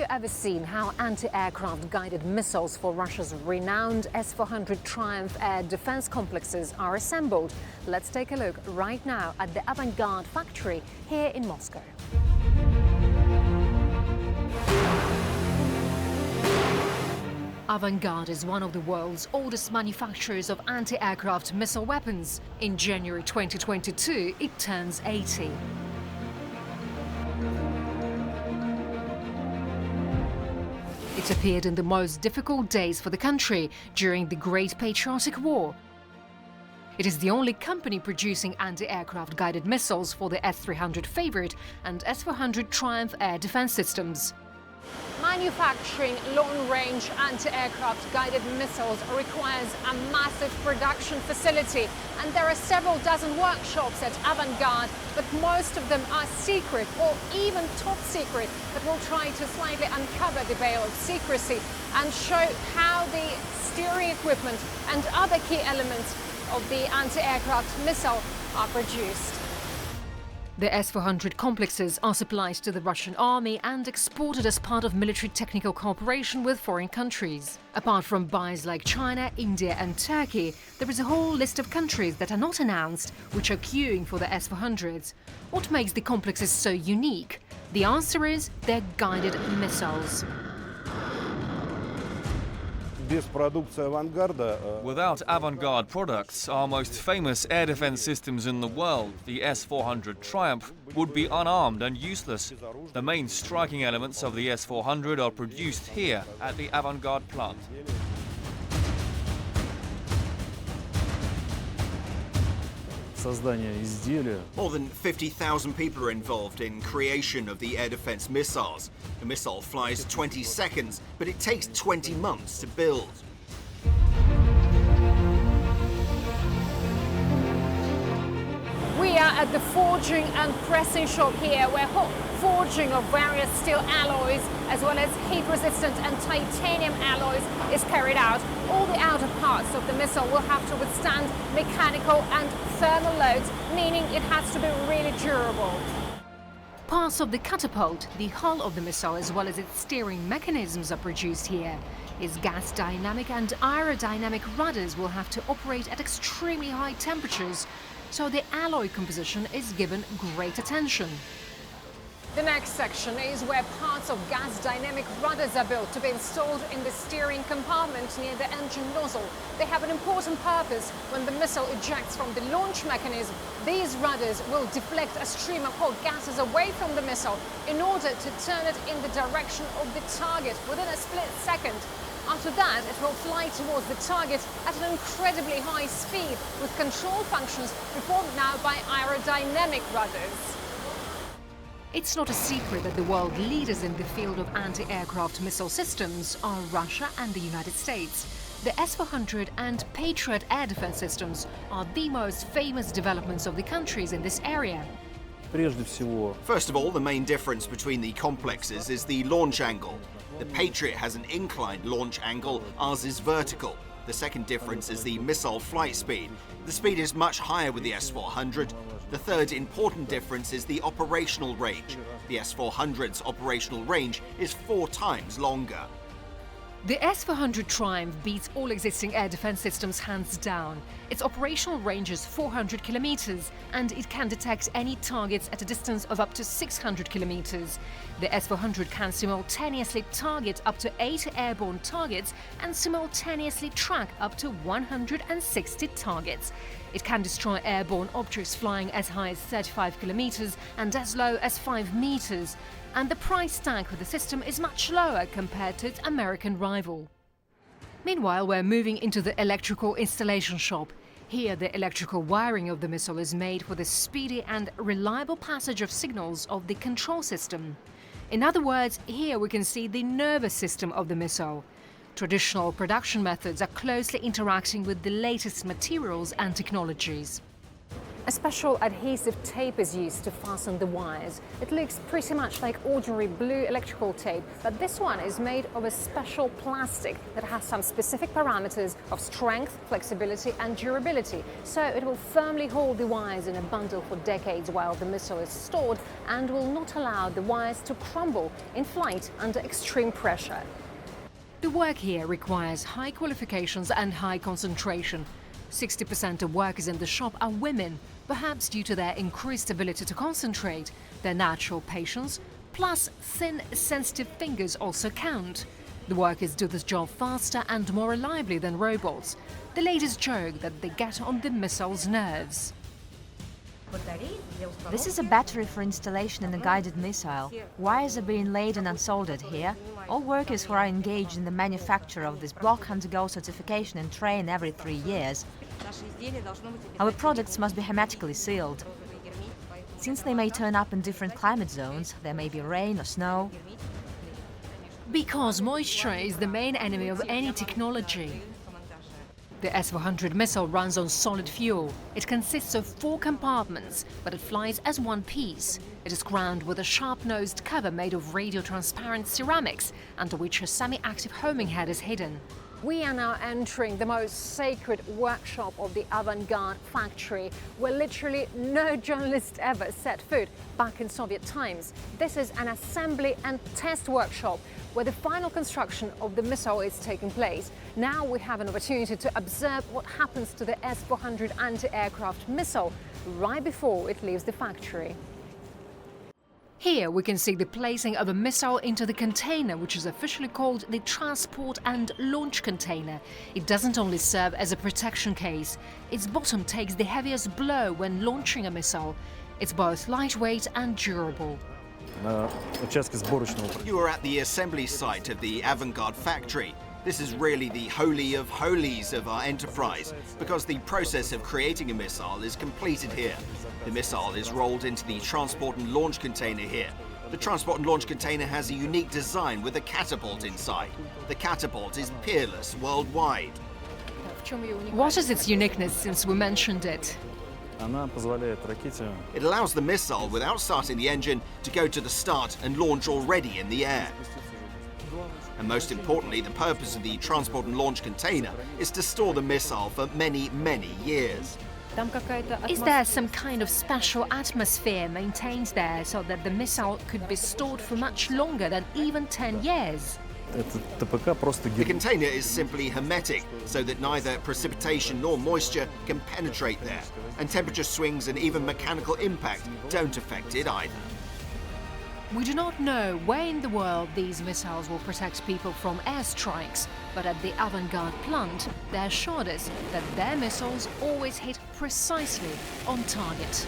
you ever seen how anti-aircraft guided missiles for Russia's renowned S-400 Triumph air defense complexes are assembled? Let's take a look right now at the Avangard factory here in Moscow. Avangard is one of the world's oldest manufacturers of anti-aircraft missile weapons. In January 2022, it turns 80. It appeared in the most difficult days for the country during the Great Patriotic War. It is the only company producing anti-aircraft guided missiles for the S-300 Favorite and S-400 Triumph air defense systems. Manufacturing long-range anti-aircraft guided missiles requires a massive production facility, and there are several dozen workshops at Avangard, but most of them are secret or even top secret. But we'll try to slightly uncover the veil of secrecy and show how the steering equipment and other key elements of the anti-aircraft missile are produced. The S-400 complexes are supplied to the Russian army and exported as part of military technical cooperation with foreign countries. Apart from buyers like China, India and Turkey, there is a whole list of countries that are not announced, which are queuing for the S-400s. What makes the complexes so unique? The answer is their guided missiles. Without Avangard products, our most famous air defense systems in the world, the S-400 Triumph, would be unarmed and useless. The main striking elements of the S-400 are produced here at the Avangard plant. More than 50,000 people are involved in creation of the air defense missiles. The missile flies 20 seconds, but it takes 20 months to build. We are at the forging and pressing shop here, where hot forging of various steel alloys as well as heat-resistant and titanium alloys is carried out. All the outer parts of the missile will have to withstand mechanical and thermal loads, meaning it has to be really durable. Parts of the catapult, the hull of the missile as well as its steering mechanisms are produced here. Its gas dynamic and aerodynamic rudders will have to operate at extremely high temperatures, so the alloy composition is given great attention. The next section is where parts of gas dynamic rudders are built to be installed in the steering compartment near the engine nozzle. They have an important purpose. When the missile ejects from the launch mechanism, these rudders will deflect a stream of hot gases away from the missile in order to turn it in the direction of the target within a split second. After that, it will fly towards the target at an incredibly high speed with control functions performed now by aerodynamic rudders. It's not a secret that the world leaders in the field of anti-aircraft missile systems are Russia and the United States. The S-400 and Patriot air defense systems are the most famous developments of the countries in this area. First of all, the main difference between the complexes is the launch angle. The Patriot has an inclined launch angle, ours is vertical. The second difference is the missile flight speed. The speed is much higher with the S-400. The third important difference is the operational range. The S-400's operational range is 4 times longer. The S-400 Triumph beats all existing air defense systems hands down. Its operational range is 400 kilometers, and it can detect any targets at a distance of up to 600 kilometers. The S-400 can simultaneously target up to 8 airborne targets and simultaneously track up to 160 targets. It can destroy airborne objects flying as high as 35 kilometers and as low as 5 meters. And the price tag for the system is much lower compared to its American rival. Meanwhile, we're moving into the electrical installation shop. Here, the electrical wiring of the missile is made for the speedy and reliable passage of signals of the control system. In other words, here we can see the nervous system of the missile. Traditional production methods are closely interacting with the latest materials and technologies. A special adhesive tape is used to fasten the wires. It looks pretty much like ordinary blue electrical tape, but this one is made of a special plastic that has some specific parameters of strength, flexibility and durability. So it will firmly hold the wires in a bundle for decades while the missile is stored and will not allow the wires to crumble in flight under extreme pressure. The work here requires high qualifications and high concentration. 60% of workers in the shop are women, perhaps due to their increased ability to concentrate. Their natural patience, plus thin, sensitive fingers also count. The workers do this job faster and more reliably than robots. The ladies joke that they get on the missile's nerves. This is a battery for installation in a guided missile. Wires are being laid and unsoldered here. All workers who are engaged in the manufacture of this block undergo certification and train every 3 years. Our products must be hermetically sealed. Since they may turn up in different climate zones, there may be rain or snow. Because moisture is the main enemy of any technology. The S-400 missile runs on solid fuel. It consists of 4 compartments, but it flies as one piece. It is crowned with a sharp-nosed cover made of radio-transparent ceramics, under which a semi-active homing head is hidden. We are now entering the most sacred workshop of the Avangard factory, where literally no journalist ever set foot back in Soviet times. This is an assembly and test workshop where the final construction of the missile is taking place. Now we have an opportunity to observe what happens to the S-400 anti-aircraft missile right before it leaves the factory. Here we can see the placing of a missile into the container, which is officially called the transport and launch container. It doesn't only serve as a protection case. Its bottom takes the heaviest blow when launching a missile. It's both lightweight and durable. You are at the assembly site of the Avangard factory. This is really the holy of holies of our enterprise, because the process of creating a missile is completed here. The missile is rolled into the transport and launch container here. The transport and launch container has a unique design with a catapult inside. The catapult is peerless worldwide. What is its uniqueness, since we mentioned it? It allows the missile, without starting the engine, to go to the start and launch already in the air. And most importantly, the purpose of the transport and launch container is to store the missile for many, many years. Is there some kind of special atmosphere maintained there so that the missile could be stored for much longer than even 10 years? The container is simply hermetic, so that neither precipitation nor moisture can penetrate there, and temperature swings and even mechanical impact don't affect it either. We do not know where in the world these missiles will protect people from airstrikes, but at the Avangard plant, they assured us that their missiles always hit precisely on target.